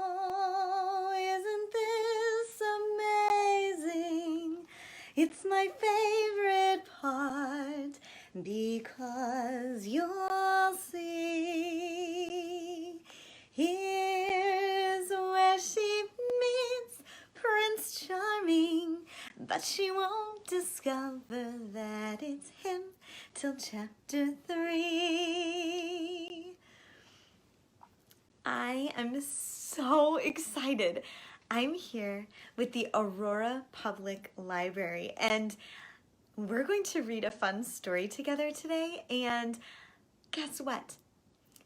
Oh, isn't this amazing? It's my favorite part because you'll see. Here's where she meets Prince Charming, but she won't discover that it's him till chapter 3. I am so excited. I'm here with the Aurora Public Library, and we're going to read a fun story together today. And guess what?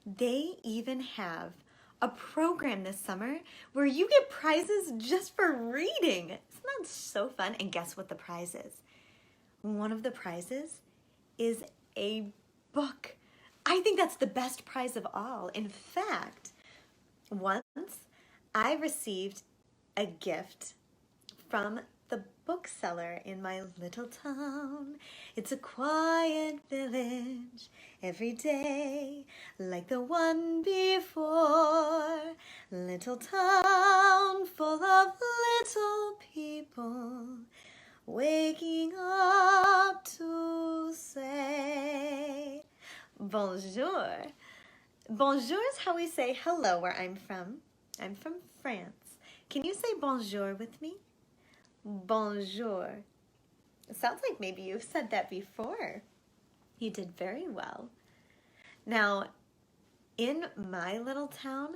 They even have a program this summer where you get prizes just for reading. Isn't that so fun? And guess what the prize is? One of the prizes is a book. I think that's the best prize of all. In fact, once I received a gift from the bookseller in my little town. It's a quiet village every day, like the one before. Little town full of little people, waking up to say bonjour. Bonjour is how we say hello where I'm from. I'm from France. Can you say bonjour with me? Bonjour. It sounds like maybe you've said that before. You did very well. Now, in my little town,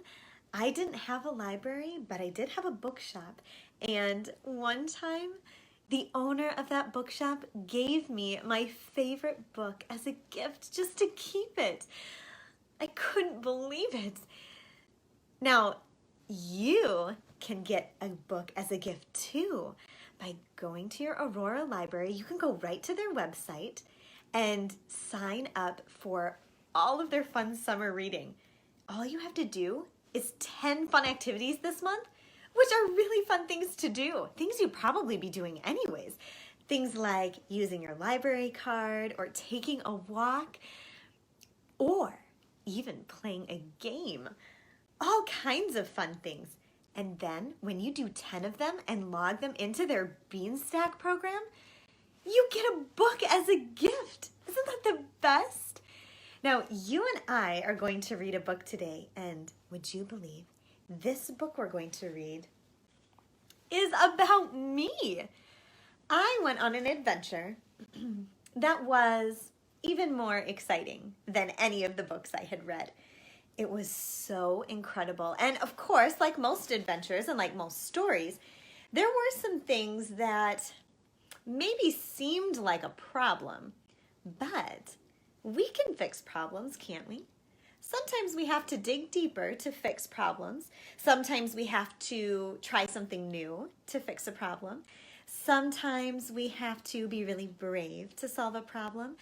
I didn't have a library, but I did have a bookshop. And one time, the owner of that bookshop gave me my favorite book as a gift just to keep it. I couldn't believe it. Now, you can get a book as a gift too. By going to your Aurora Library, you can go right to their website and sign up for all of their fun summer reading. All you have to do is 10 fun activities this month, which are really fun things to do. Things you'd probably be doing anyways. Things like using your library card or taking a walk or even playing a game. All kinds of fun things. And then when you do 10 of them and log them into their Beanstack program, you get a book as a gift. Isn't that the best? Now, you and I are going to read a book today, and would you believe this book we're going to read is about me? I went on an adventure that was even more exciting than any of the books I had read. It was so incredible. And of course, like most adventures and like most stories, there were some things that maybe seemed like a problem, but we can fix problems, can't we? Sometimes we have to dig deeper to fix problems. Sometimes we have to try something new to fix a problem. Sometimes we have to be really brave to solve a problem.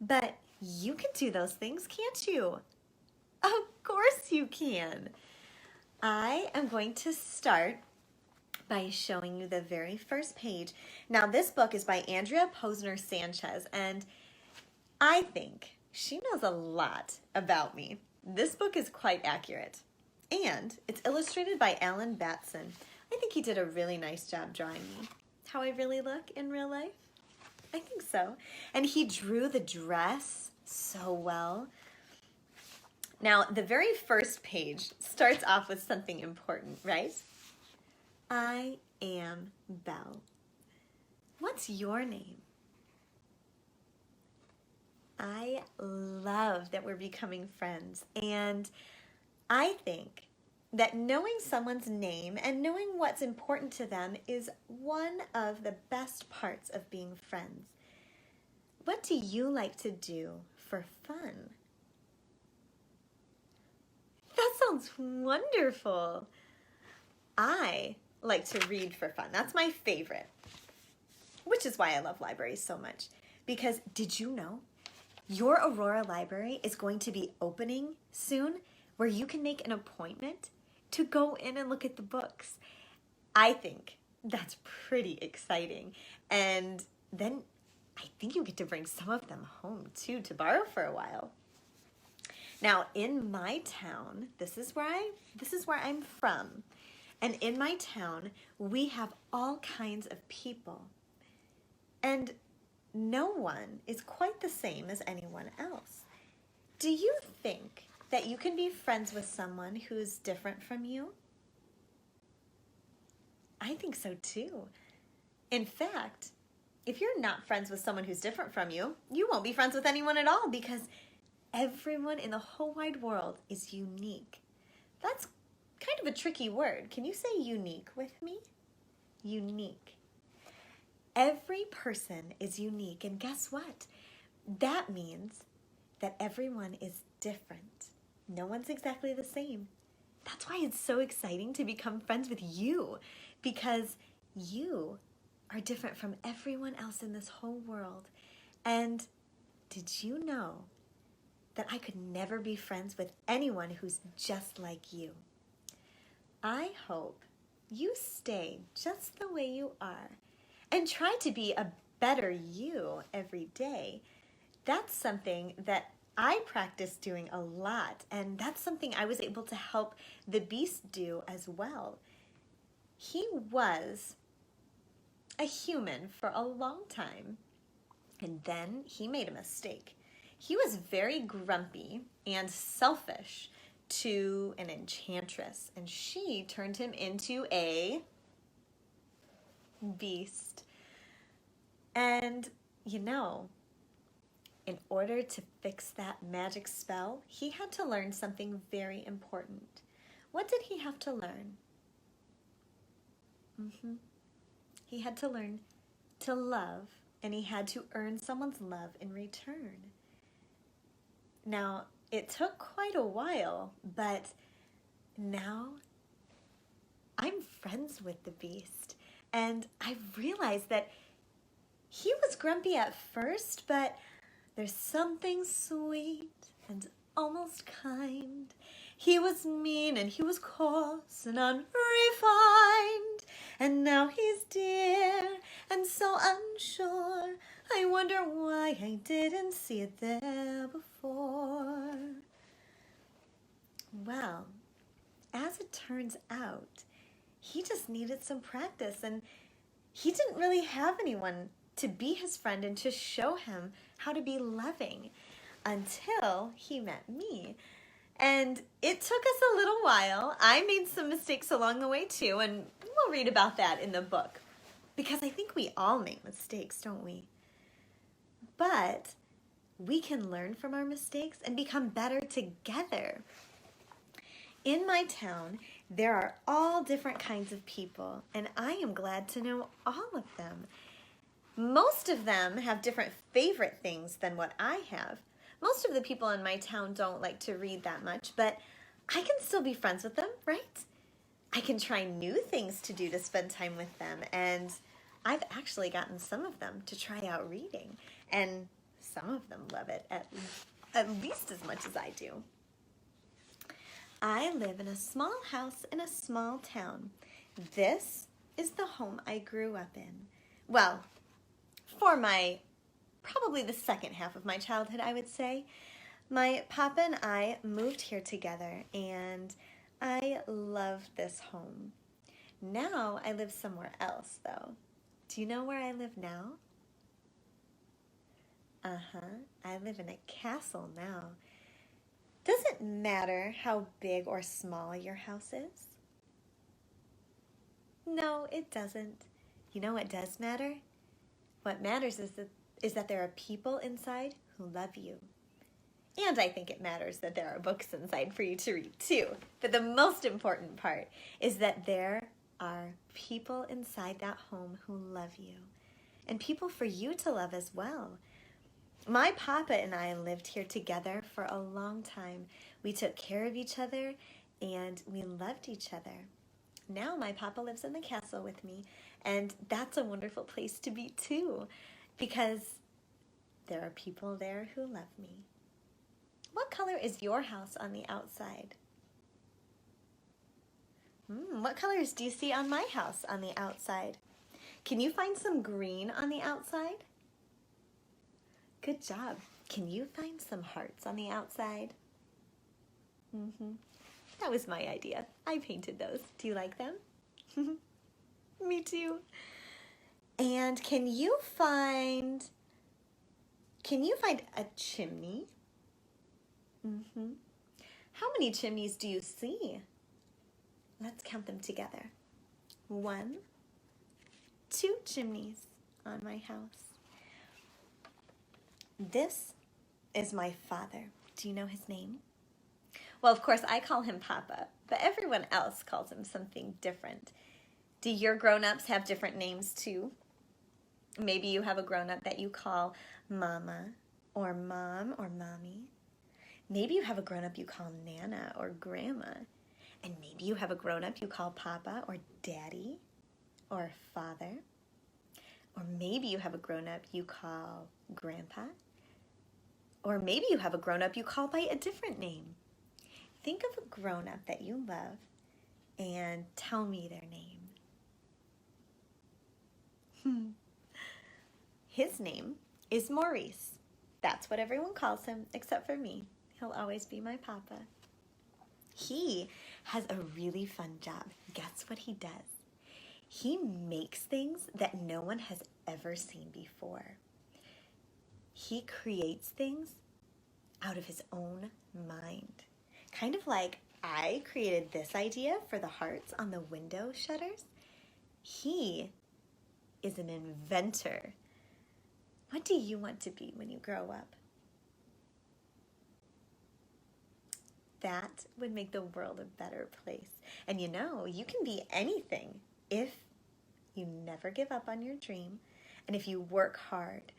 But you can do those things, can't you? Of course you can. I am going to start by showing you the very first page. Now, this book is by Andrea Posner Sanchez, and I think she knows a lot about me. This book is quite accurate, and it's illustrated by Alan Batson. I think he did a really nice job drawing me. How I really look in real life? I think so. And he drew the dress so well. Now, the very first page starts off with something important, right? I am Belle. What's your name? I love that we're becoming friends, and I think that knowing someone's name and knowing what's important to them is one of the best parts of being friends. What do you like to do for fun? That sounds wonderful. I like to read for fun. That's my favorite, which is why I love libraries so much. Because did you know your Aurora Library is going to be opening soon where you can make an appointment to go in and look at the books? I think that's pretty exciting. And then I think you get to bring some of them home too to borrow for a while. Now, in my town, this is where I'm from. And in my town, we have all kinds of people. And no one is quite the same as anyone else. Do you think that you can be friends with someone who's different from you? I think so too. In fact, if you're not friends with someone who's different from you, you won't be friends with anyone at all because everyone in the whole wide world is unique. That's kind of a tricky word. Can you say unique with me? Unique. Every person is unique, and guess what? That means that everyone is different. No one's exactly the same. That's why it's so exciting to become friends with you, because you are different from everyone else in this whole world. And did you know that I could never be friends with anyone who's just like you? I hope you stay just the way you are and try to be a better you every day. That's something that I practice doing a lot, and that's something I was able to help the Beast do as well. He was a human for a long time, and then he made a mistake. He was very grumpy and selfish to an enchantress, and she turned him into a beast. And you know, in order to fix that magic spell, he had to learn something very important. What did he have to learn? He had to learn to love, and he had to earn someone's love in return. Now, it took quite a while, but now I'm friends with the Beast, and I realized that he was grumpy at first, but there's something sweet and almost kind. He was mean and he was coarse and unrefined, and now he's dear and so unsure. I wonder why I didn't see it there before. Well, as it turns out, he just needed some practice, and he didn't really have anyone to be his friend and to show him how to be loving until he met me. And it took us a little while. I made some mistakes along the way too, and we'll read about that in the book, because I think we all make mistakes, don't we? But we can learn from our mistakes and become better together. In my town, there are all different kinds of people, and I am glad to know all of them. Most of them have different favorite things than what I have. Most of the people in my town don't like to read that much, but I can still be friends with them, right? I can try new things to do to spend time with them, and I've actually gotten some of them to try out reading, and some of them love it at least as much as I do. I live in a small house in a small town. This is the home I grew up in. Well, for probably the second half of my childhood, I would say. My papa and I moved here together, and I love this home. Now I live somewhere else, though. Do you know where I live now? I live in a castle now. Does it matter how big or small your house is? No, it doesn't. You know what does matter? What matters is that there are people inside who love you. And I think it matters that there are books inside for you to read too. But the most important part is that there are people inside that home who love you. And people for you to love as well. My papa and I lived here together for a long time. We took care of each other and we loved each other. Now my papa lives in the castle with me, and that's a wonderful place to be too, because there are people there who love me. What color is your house on the outside? What colors do you see on my house on the outside? Can you find some green on the outside? Good job. Can you find some hearts on the outside? That was my idea. I painted those. Do you like them? Me too. And can you find a chimney? How many chimneys do you see? Let's count them together. 1, 2 chimneys on my house. This is my father. Do you know his name? Well, of course, I call him Papa, but everyone else calls him something different. Do your grown-ups have different names too? Maybe you have a grown-up that you call Mama or Mom or Mommy. Maybe you have a grown-up you call Nana or Grandma. And maybe you have a grown-up you call Papa or Daddy or Father. Or maybe you have a grown-up you call Grandpa. Or maybe you have a grown-up you call by a different name. Think of a grown-up that you love and tell me their name. His name is Maurice. That's what everyone calls him, except for me. He'll always be my Papa. He has a really fun job. Guess what he does? He makes things that no one has ever seen before. He creates things out of his own mind. Kind of like I created this idea for the hearts on the window shutters. He is an inventor. What do you want to be when you grow up? That would make the world a better place. And you know, you can be anything if you never give up on your dream and if you work hard.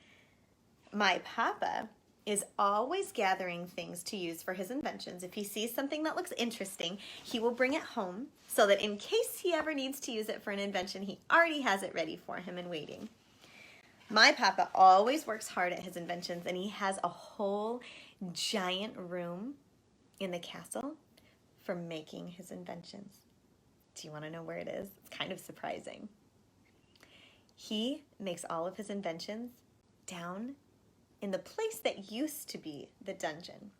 My Papa is always gathering things to use for his inventions. If he sees something that looks interesting, he will bring it home so that in case he ever needs to use it for an invention, he already has it ready for him and waiting. My Papa always works hard at his inventions, and he has a whole giant room in the castle for making his inventions. Do you want to know where it is? It's kind of surprising. He makes all of his inventions down in the place that used to be the dungeon.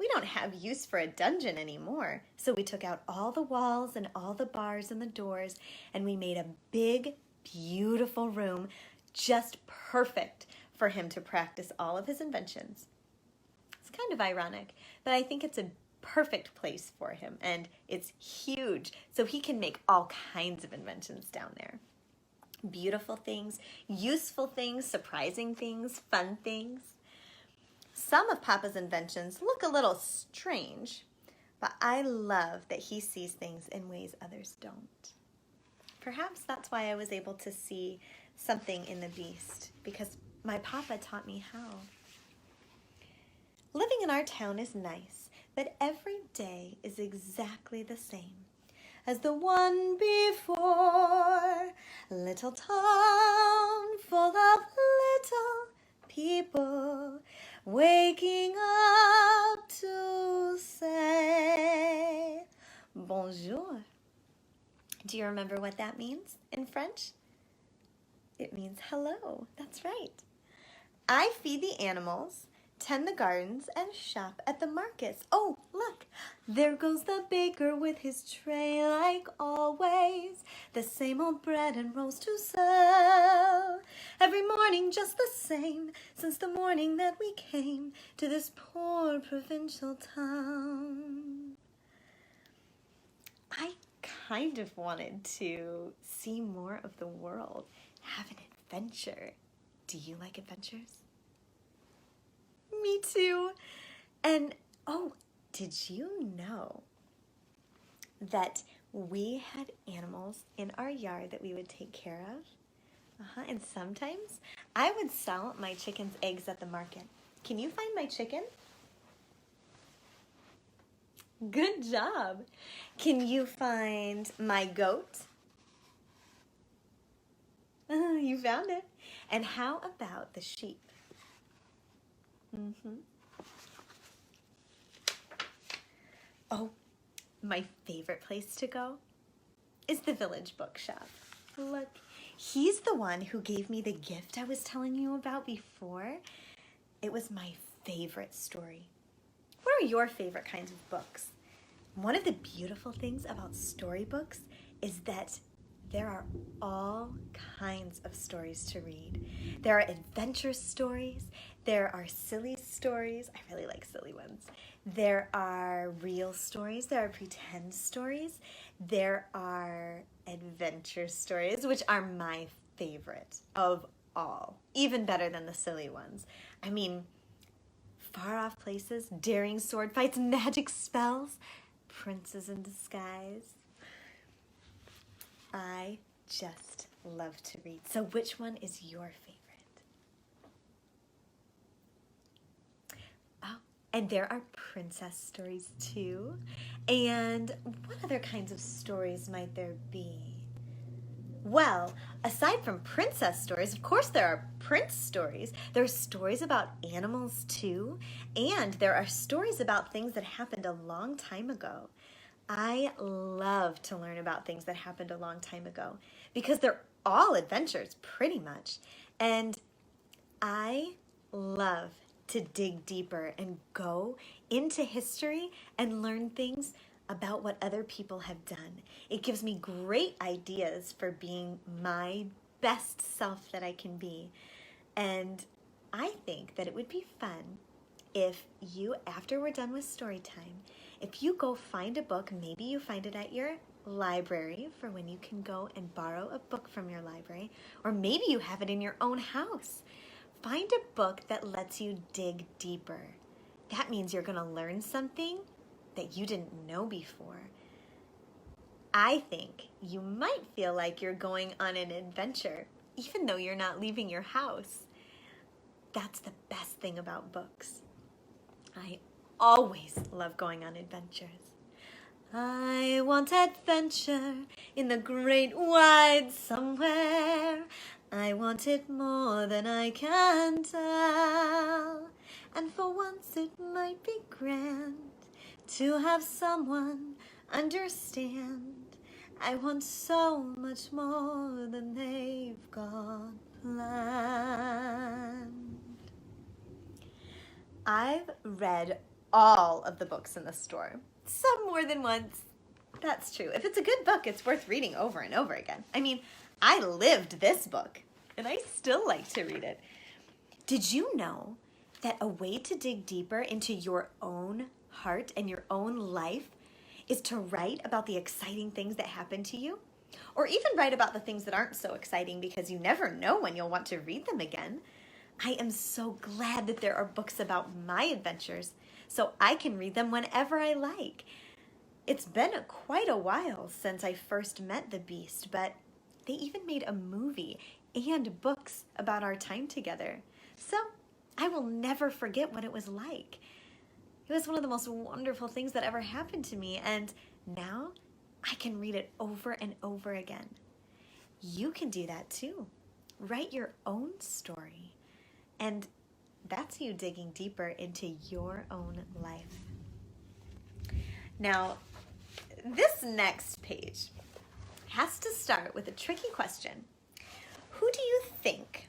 We don't have use for a dungeon anymore, so we took out all the walls and all the bars and the doors, and we made a big, beautiful room just perfect for him to practice all of his inventions. It's kind of ironic, but I think it's a perfect place for him, and it's huge, so he can make all kinds of inventions down there. Beautiful things, useful things, surprising things, fun things. Some of Papa's inventions look a little strange, but I love that he sees things in ways others don't. Perhaps that's why I was able to see something in the beast, because my Papa taught me how. Living in our town is nice, but every day is exactly the same as the one before. Little town full of little people waking up to say bonjour. Do you remember what that means in French? It means hello. That's right. I feed the animals, tend the gardens, and shop at the markets. Oh, look, there goes the baker with his tray like always. The same old bread and rolls to sell. Every morning just the same, since the morning that we came to this poor provincial town. I kind of wanted to see more of the world, have an adventure. Do you like adventures? Me too. And oh, did you know that we had animals in our yard that we would take care of? And sometimes I would sell my chicken's eggs at the market. Can you find my chicken? Good job. Can you find my goat? You found it. And how about the sheep? Oh, my favorite place to go is the village bookshop. Look, he's the one who gave me the gift I was telling you about before. It was my favorite story. What are your favorite kinds of books? One of the beautiful things about storybooks is that there are all kinds of stories to read. There are adventure stories, there are silly stories. I really like silly ones. There are real stories, there are pretend stories, there are adventure stories, which are my favorite of all, even better than the silly ones. I mean, far off places, daring sword fights, magic spells, princes in disguise. I just love to read. So which one is your favorite? Oh, and there are princess stories too. And what other kinds of stories might there be? Well, aside from princess stories, of course there are prince stories. There are stories about animals too. And there are stories about things that happened a long time ago. I love to learn about things that happened a long time ago because they're all adventures, pretty much. And I love to dig deeper and go into history and learn things about what other people have done. It gives me great ideas for being my best self that I can be. And I think that it would be fun if you, after we're done with story time, if you go find a book, maybe you find it at your library for when you can go and borrow a book from your library, or maybe you have it in your own house. Find a book that lets you dig deeper. That means you're going to learn something that you didn't know before. I think you might feel like you're going on an adventure, even though you're not leaving your house. That's the best thing about books. I always love going on adventures. I want adventure in the great wide somewhere. I want it more than I can tell. And for once it might be grand to have someone understand. I want so much more than they've got planned. I've read all of the books in the store, some more than once. That's true. If it's a good book, it's worth reading over and over again. I mean, I lived this book, and I still like to read it. Did you know that a way to dig deeper into your own heart and your own life is to write about the exciting things that happen to you? Or even write about the things that aren't so exciting because you never know when you'll want to read them again. I am so glad that there are books about my adventures so I can read them whenever I like. It's been quite a while since I first met the Beast, but they even made a movie and books about our time together. So I will never forget what it was like. It was one of the most wonderful things that ever happened to me, and now I can read it over and over again. You can do that too. Write your own story. And that's you digging deeper into your own life. Now, this next page has to start with a tricky question. Who do you think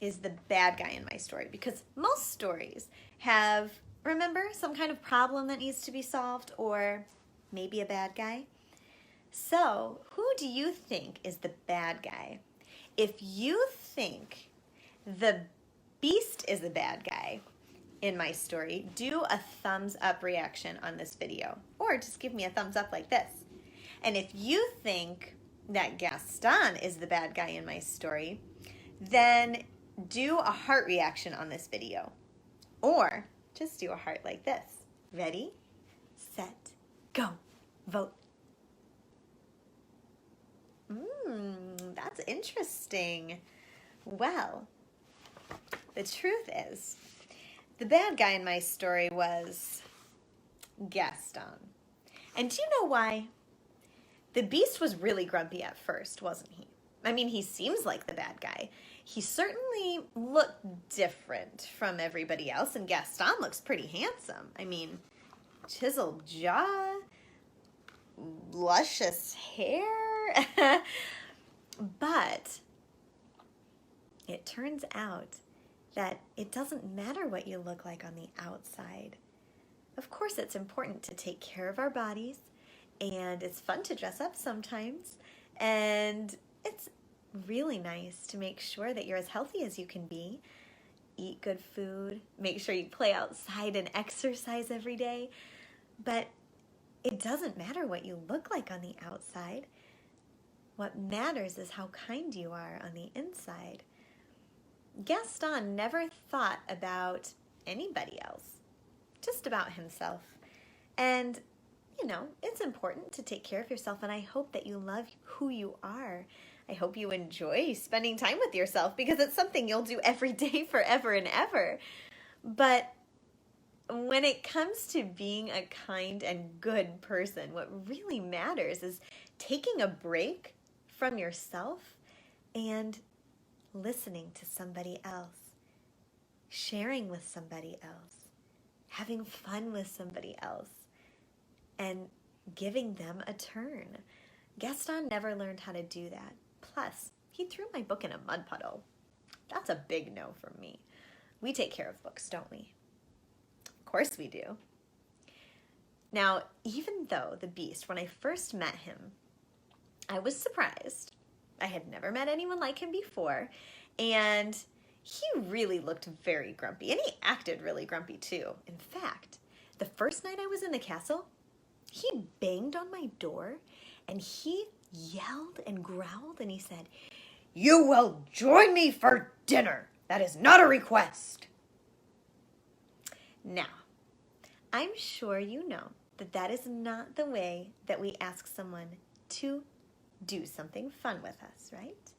is the bad guy in my story? Because most stories have, remember, some kind of problem that needs to be solved or maybe a bad guy. So, who do you think is the bad guy? If you think the Beast is the bad guy in my story, do a thumbs up reaction on this video, or just give me a thumbs up like this. And if you think that Gaston is the bad guy in my story, then do a heart reaction on this video, or just do a heart like this. Ready, set, go, vote. That's interesting. Well, the truth is, the bad guy in my story was Gaston. And do you know why? The Beast was really grumpy at first, wasn't he? I mean, he seems like the bad guy. He certainly looked different from everybody else, and Gaston looks pretty handsome. I mean, chiseled jaw, luscious hair. But it turns out that it doesn't matter what you look like on the outside. Of course, it's important to take care of our bodies, and it's fun to dress up sometimes, And it's really nice to make sure that you're as healthy as you can be. Eat good food, make sure you play outside and exercise every day. But it doesn't matter what you look like on the outside. What matters is how kind you are on the inside. Gaston never thought about anybody else, just about himself. And, you know, it's important to take care of yourself, and I hope that you love who you are. I hope you enjoy spending time with yourself, because it's something you'll do every day forever and ever. But when it comes to being a kind and good person, what really matters is taking a break from yourself and listening to somebody else, sharing with somebody else, having fun with somebody else, and giving them a turn. Gaston never learned how to do that. Plus, he threw my book in a mud puddle. That's a big no from me. We take care of books, don't we? Of course we do. Now, even though the Beast, when I first met him, I was surprised. I had never met anyone like him before, and he really looked very grumpy, and he acted really grumpy too. In fact, the first night I was in the castle, he banged on my door, and he yelled and growled, and he said, "You will join me for dinner. That is not a request." Now, I'm sure you know that that is not the way that we ask someone to do something fun with us, right?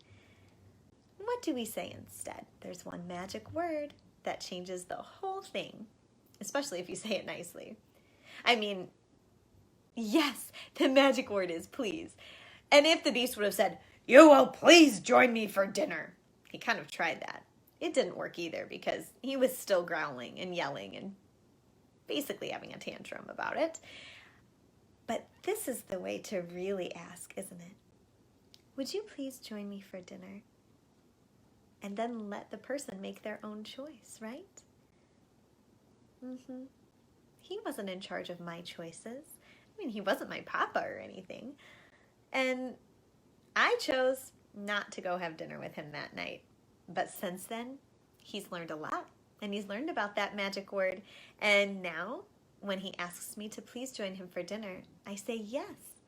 What do we say instead? There's one magic word that changes the whole thing, especially if you say it nicely. I mean, yes, the magic word is please. And if the Beast would have said, "You will please join me for dinner," he kind of tried that. It didn't work either, because he was still growling and yelling and basically having a tantrum about it. But this is the way to really ask, isn't it? Would you please join me for dinner? And then let the person make their own choice, right? He wasn't in charge of my choices. I mean, he wasn't my papa or anything. And I chose not to go have dinner with him that night. But since then, he's learned a lot. And he's learned about that magic word. And now, when he asks me to please join him for dinner, I say yes.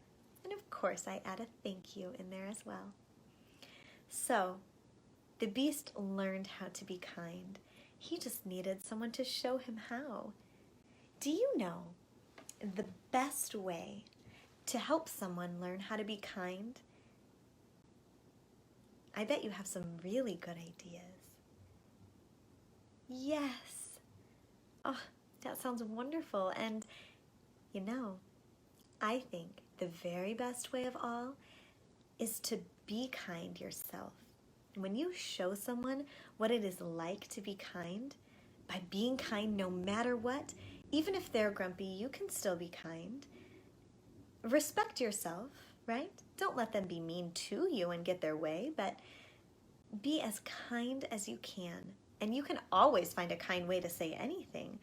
And of course, I add a thank you in there as well. So, the Beast learned how to be kind. He just needed someone to show him how. Do you know the best way to help someone learn how to be kind? I bet you have some really good ideas. Yes. Oh, that sounds wonderful. And, you know, I think the very best way of all is to be kind yourself. When you show someone what it is like to be kind, by being kind no matter what, even if they're grumpy, you can still be kind. Respect yourself, right? Don't let them be mean to you and get their way, but be as kind as you can. And you can always find a kind way to say anything,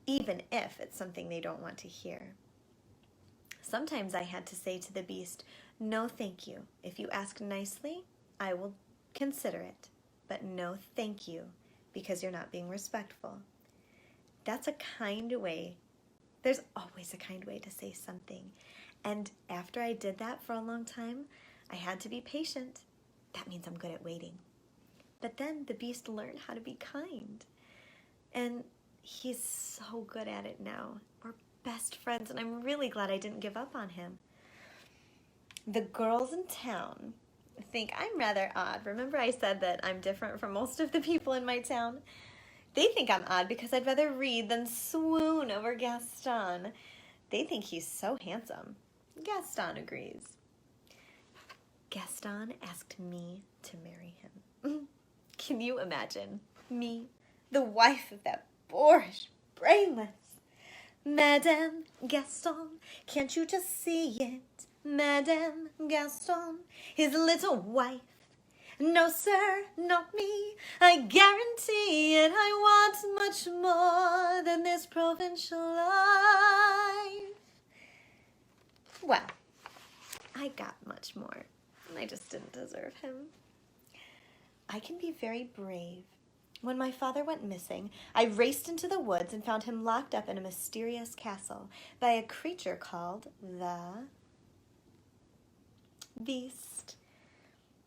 even if it's something they don't want to hear. Sometimes I had to say to the Beast, "No, thank you. If you ask nicely, I will consider it. But no, thank you, because you're not being respectful." That's a kind way. There's always a kind way to say something. And after I did that for a long time, I had to be patient. That means I'm good at waiting. But then the Beast learned how to be kind. And he's so good at it now. We're best friends, and I'm really glad I didn't give up on him. The girls in town think I'm rather odd. Remember I said that I'm different from most of the people in my town? They think I'm odd because I'd rather read than swoon over Gaston. They think he's so handsome. Gaston agrees. Gaston asked me to marry him. Can you imagine? Me, the wife of that boorish, brainless Madame Gaston, can't you just see it? Madame Gaston, his little wife. No, sir, not me. I guarantee it. I want much more than this provincial life. Well, I got much more, and I just didn't deserve him. I can be very brave. When my father went missing, I raced into the woods and found him locked up in a mysterious castle by a creature called the Beast.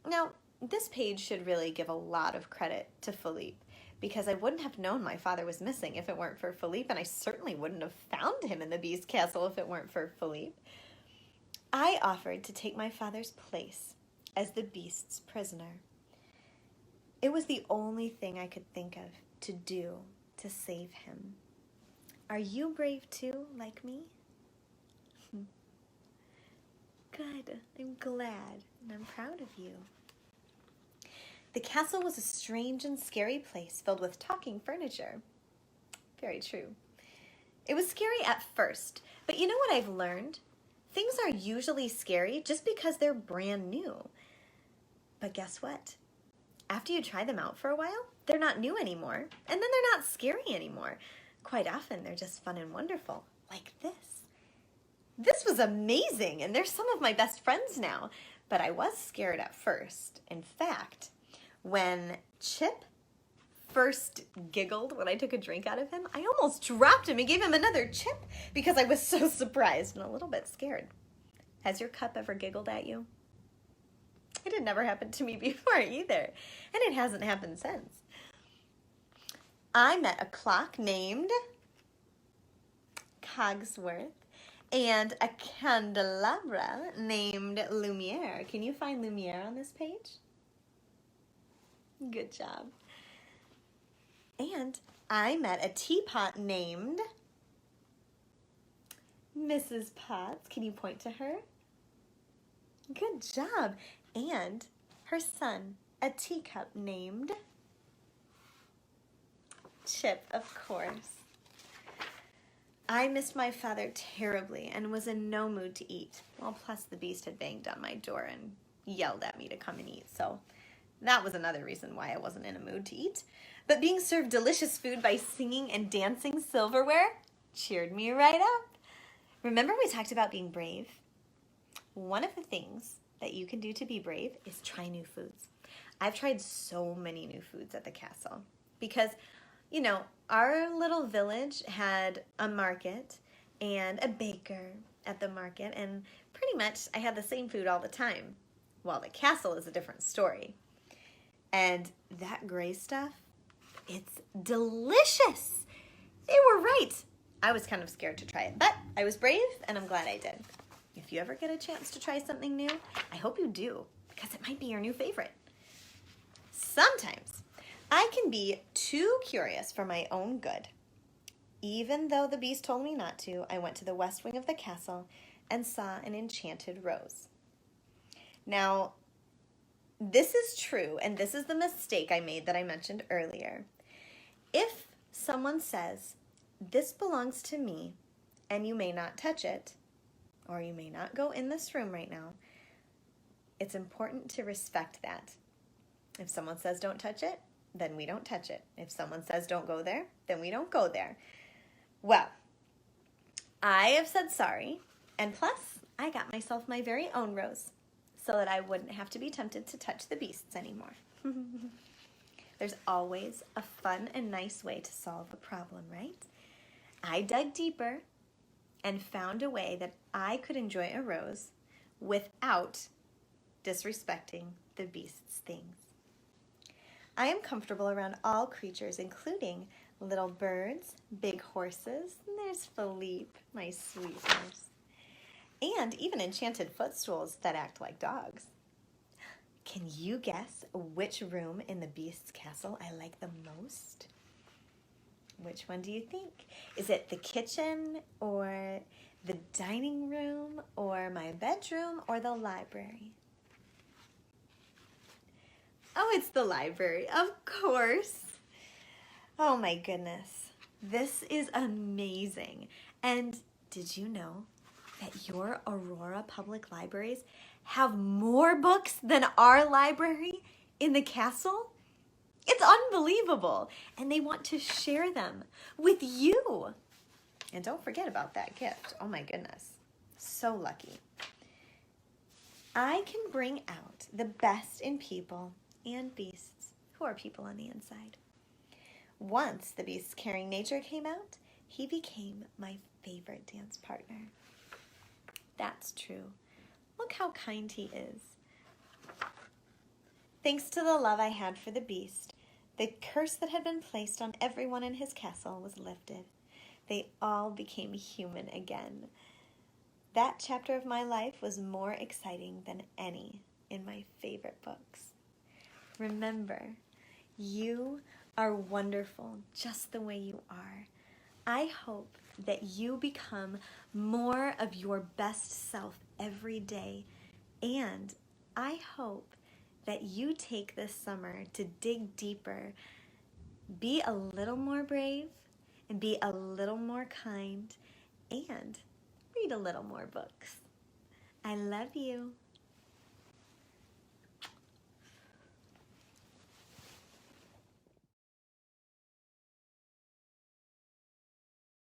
Now, this page should really give a lot of credit to Philippe, because I wouldn't have known my father was missing if it weren't for Philippe, and I certainly wouldn't have found him in the Beast Castle if it weren't for Philippe. I offered to take my father's place as the Beast's prisoner. It was the only thing I could think of to do to save him. Are you brave too, like me? Good. I'm glad, and I'm proud of you. The castle was a strange and scary place filled with talking furniture. Very true. It was scary at first, but you know what I've learned? Things are usually scary just because they're brand new. But guess what? After you try them out for a while, they're not new anymore, and then they're not scary anymore. Quite often, they're just fun and wonderful, like this. This was amazing, and they're some of my best friends now, but I was scared at first. In fact, when Chip first giggled when I took a drink out of him, I almost dropped him and gave him another chip because I was so surprised and a little bit scared. Has your cup ever giggled at you? It had never happened to me before either, and it hasn't happened since. I met a clock named Cogsworth and a candelabra named Lumiere. Can you find Lumiere on this page? Good job. And I met a teapot named Mrs. Potts. Can you point to her? Good job. And her son, a teacup named Chip, of course. I missed my father terribly and was in no mood to eat. Well, plus the Beast had banged on my door and yelled at me to come and eat, so that was another reason why I wasn't in a mood to eat. But being served delicious food by singing and dancing silverware cheered me right up. Remember we talked about being brave? One of the things that you can do to be brave is try new foods. I've tried so many new foods at the castle because, you know, our little village had a market and a baker at the market, and pretty much I had the same food all the time. Well, the castle is a different story. And that gray stuff, it's delicious. They were right. I was kind of scared to try it, but I was brave and I'm glad I did. If you ever get a chance to try something new, I hope you do, because it might be your new favorite. Sometimes I can be too curious for my own good. Even though the Beast told me not to, I went to the west wing of the castle and saw an enchanted rose. Now, this is true, and this is the mistake I made that I mentioned earlier. If someone says, "This belongs to me, and you may not touch it," or "You may not go in this room right now," it's important to respect that. If someone says don't touch it, then we don't touch it. If someone says don't go there, then we don't go there. Well, I have said sorry, and plus, I got myself my very own rose so that I wouldn't have to be tempted to touch the Beasts anymore. There's always a fun and nice way to solve a problem, right? I dug deeper and found a way that I could enjoy a rose without disrespecting the Beast's things. I am comfortable around all creatures, including little birds, big horses, and there's Philippe, my sweet horse, and even enchanted footstools that act like dogs. Can you guess which room in the Beast's castle I like the most? Which one do you think? Is it the kitchen, or the dining room, or my bedroom, or the library? Oh, it's the library, of course. Oh my goodness, this is amazing. And did you know that your Aurora Public Libraries have more books than our library in the castle? It's unbelievable, and they want to share them with you. And don't forget about that gift. Oh my goodness, so lucky. I can bring out the best in people and beasts who are people on the inside. Once the beast carrying nature came out, he became my favorite dance partner. That's true. Look how kind he is. Thanks to the love I had for the beast, the curse that had been placed on everyone in his castle was lifted. They all became human again. That chapter of my life was more exciting than any in my favorite books. Remember, you are wonderful just the way you are. I hope that you become more of your best self every day, and I hope that you take this summer to dig deeper, be a little more brave, and be a little more kind, and read a little more books. I love you.